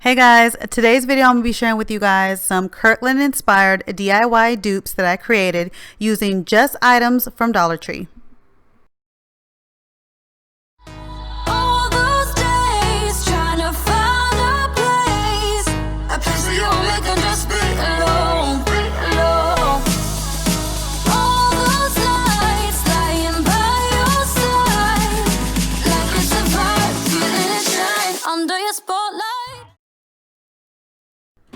Hey guys, today's video I'm going to be sharing with you guys some Kirkland inspired DIY dupes that I created using just items from Dollar Tree. All those days trying to find a place where you'll make them just be alone. All those nights lying by your side, like it's a vibe, feeling it shine under your spotlight.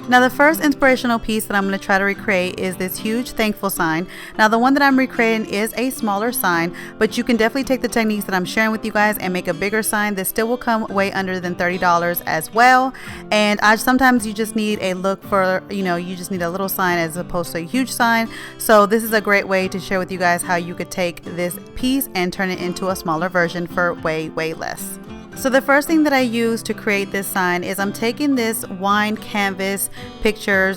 Now the first inspirational piece that I'm going to try to recreate is this huge thankful sign. Now the one that I'm recreating is a smaller sign, but you can definitely take the techniques that I'm sharing with you guys and make a bigger sign that still will come way under than $30 as well. And sometimes you just need a look for, you just need a little sign as opposed to a huge sign. So this is a great way to share with you guys how you could take this piece and turn it into a smaller version for way less. So the first thing that I use to create this sign is I'm taking this wine canvas picture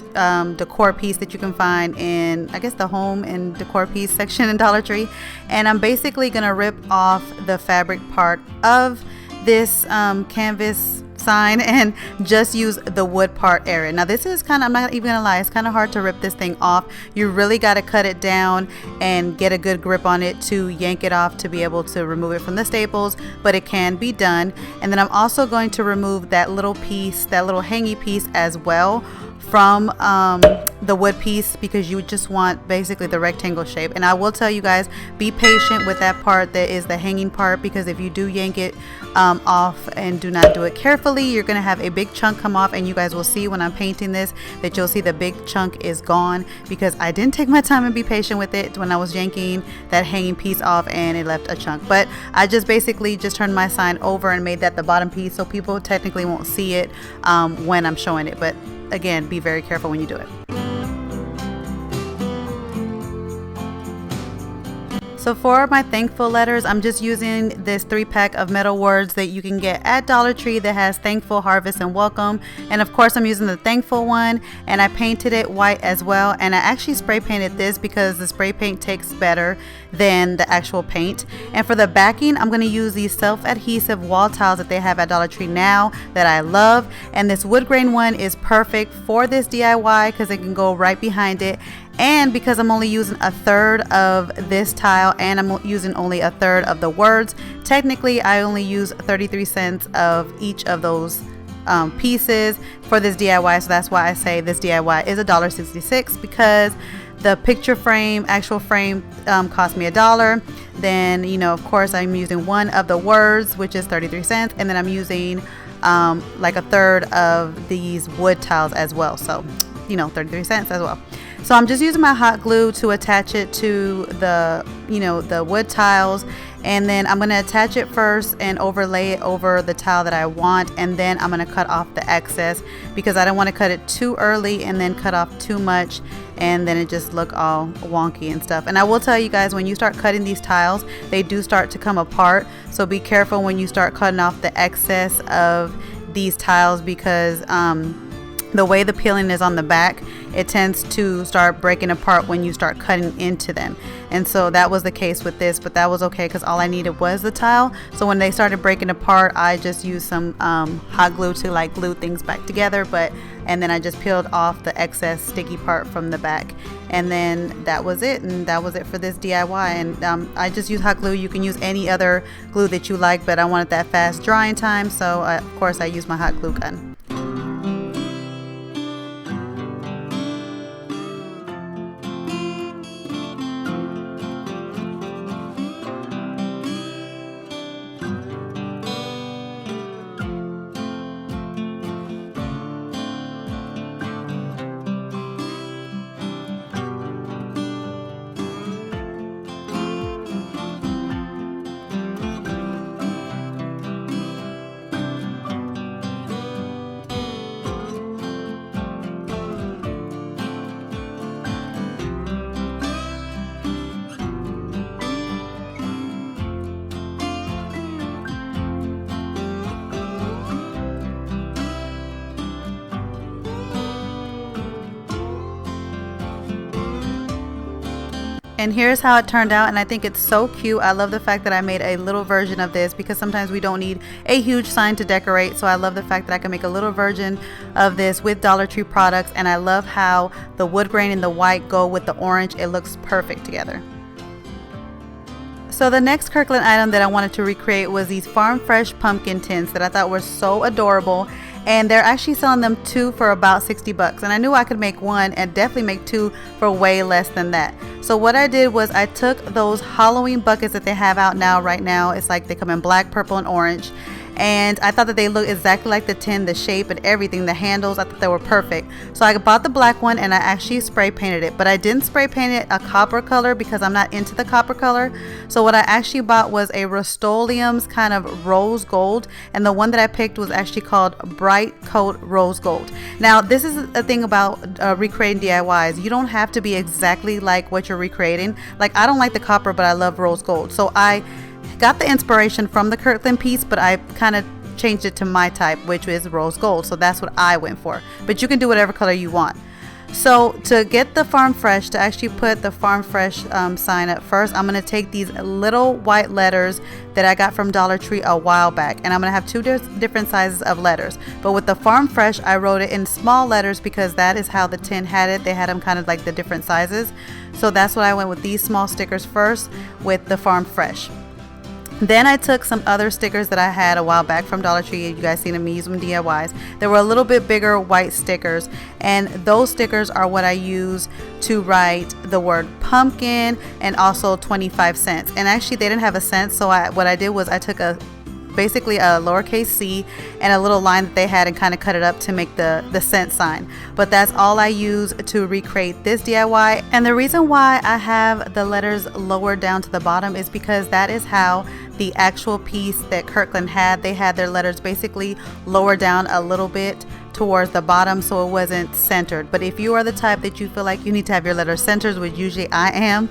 decor piece that you can find in, I guess, the home and decor piece section in Dollar Tree, and I'm basically gonna rip off the fabric part of this canvas sign and just use the wood part area. Now this is kind of, I'm not even gonna lie, it's kind of hard to rip this thing off. You really got to cut it down and get a good grip on it to yank it off to be able to remove it from the staples, but it can be done. And then I'm also going to remove that little piece, that little hangy piece as well from the wood piece, because you just want basically the rectangle shape. And I will tell you guys, be patient with that part that is the hanging part, because if you do yank it off and do not do it carefully, you're gonna have a big chunk come off, and you guys will see when I'm painting this that you'll see the big chunk is gone because I didn't take my time and be patient with it when I was yanking that hanging piece off and it left a chunk. But I just basically just turned my sign over and made that the bottom piece, so people technically won't see it when I'm showing it. But again, be very careful when you do it. So for my thankful letters, I'm just using this 3-pack of metal words that you can get at Dollar Tree that has thankful, harvest, and welcome. And of course I'm using the thankful one, and I painted it white as well. And I actually spray painted this because the spray paint takes better than the actual paint. And for the backing, I'm going to use these self-adhesive wall tiles that they have at Dollar Tree now that I love. And this wood grain one is perfect for this DIY because it can go right behind it. And because I'm only using a third of this tile and I'm using only a third of the words, technically I only use 33 cents of each of those pieces for this DIY. So that's why I say this DIY is $1.66, because the picture frame, actual frame, cost me $1. Then, of course I'm using one of the words, which is 33 cents, and then I'm using like a third of these wood tiles as well. So 33 cents as well. So I'm just using my hot glue to attach it to the, the wood tiles. And then I'm going to attach it first and overlay it over the tile that I want. And then I'm going to cut off the excess because I don't want to cut it too early and then cut off too much, and then it just look all wonky and stuff. And I will tell you guys, when you start cutting these tiles, they do start to come apart. So be careful when you start cutting off the excess of these tiles, because the way the peeling is on the back, it tends to start breaking apart when you start cutting into them. And so that was the case with this, but that was okay because all I needed was the tile. So when they started breaking apart, I just used some hot glue to like glue things back together, and then I just peeled off the excess sticky part from the back. And then that was it, and that was it for this DIY. And I just use hot glue. You can use any other glue that you like, but I wanted that fast drying time, so of course I used my hot glue gun. And here's how it turned out, and I think it's so cute. I love the fact that I made a little version of this because sometimes we don't need a huge sign to decorate. So I love the fact that I can make a little version of this with Dollar Tree products, and I love how the wood grain and the white go with the orange. It looks perfect together. So the next Kirkland item that I wanted to recreate was these farm fresh pumpkin tins that I thought were so adorable. And they're actually selling them 2 for about 60 bucks. And I knew I could make 1 and definitely make 2 for way less than that. So what I did was I took those Halloween buckets that they have out now, right now. It's like they come in black, purple, and orange. And I thought that they look exactly like the tin, the shape and everything, the handles. I thought they were perfect. So I bought the black one and I actually spray painted it, but I didn't spray paint it a copper color because I'm not into the copper color. So what I actually bought was a Rust-Oleum's kind of rose gold, and the one that I picked was actually called Bright Coat Rose Gold. Now this is a thing about recreating DIYs. You don't have to be exactly like what you're recreating. Like, I don't like the copper, but I love rose gold. So I got the inspiration from the Kirkland piece, but I kind of changed it to my type, which is rose gold. So that's what I went for, but you can do whatever color you want. So to get the Farm Fresh, to actually put the Farm Fresh sign up, first I'm going to take these little white letters that I got from Dollar Tree a while back, and I'm going to have 2 different sizes of letters. But with the Farm Fresh, I wrote it in small letters because that is how the tin had it. They had them kind of like the different sizes. So that's what I went with, these small stickers first with the Farm Fresh. Then I took some other stickers that I had a while back from Dollar Tree. You guys seen me use them DIYs. They were a little bit bigger white stickers, and those stickers are what I use to write the word pumpkin and also 25 cents. And actually they didn't have a cent, so what I did was I took basically a lowercase c and a little line that they had and kind of cut it up to make the cent sign. But that's all I use to recreate this DIY. And the reason why I have the letters lower down to the bottom is because that is how the actual piece that Kirkland had, they had their letters basically lower down a little bit towards the bottom, so it wasn't centered. But if you are the type that you feel like you need to have your letters centered, which usually I am,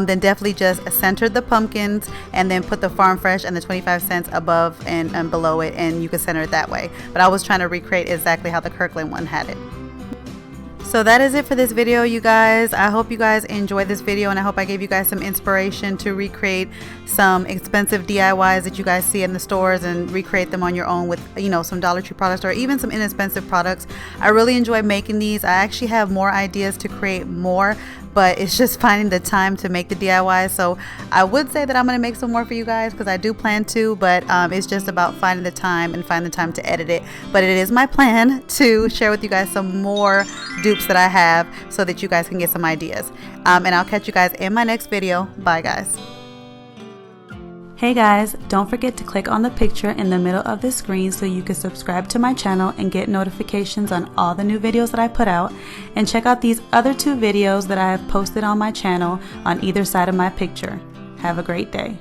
then definitely just center the pumpkins and then put the Farm Fresh and the 25 cents above and below it, and you can center it that way. But I was trying to recreate exactly how the Kirkland one had it. So that is it for this video, you guys. I hope you guys enjoyed this video, and I hope I gave you guys some inspiration to recreate some expensive DIYs that you guys see in the stores and recreate them on your own with, you know, some Dollar Tree products or even some inexpensive products. I really enjoy making these. I actually have more ideas to create more, but it's just finding the time to make the DIYs. So I would say that I'm going to make some more for you guys because I do plan to, but it's just about finding the time and finding the time to edit it. But it is my plan to share with you guys some more dupes that I have so that you guys can get some ideas. And I'll catch you guys in my next video. Bye, guys. Hey guys, don't forget to click on the picture in the middle of the screen so you can subscribe to my channel and get notifications on all the new videos that I put out, and check out these other 2 videos that I have posted on my channel on either side of my picture. Have a great day.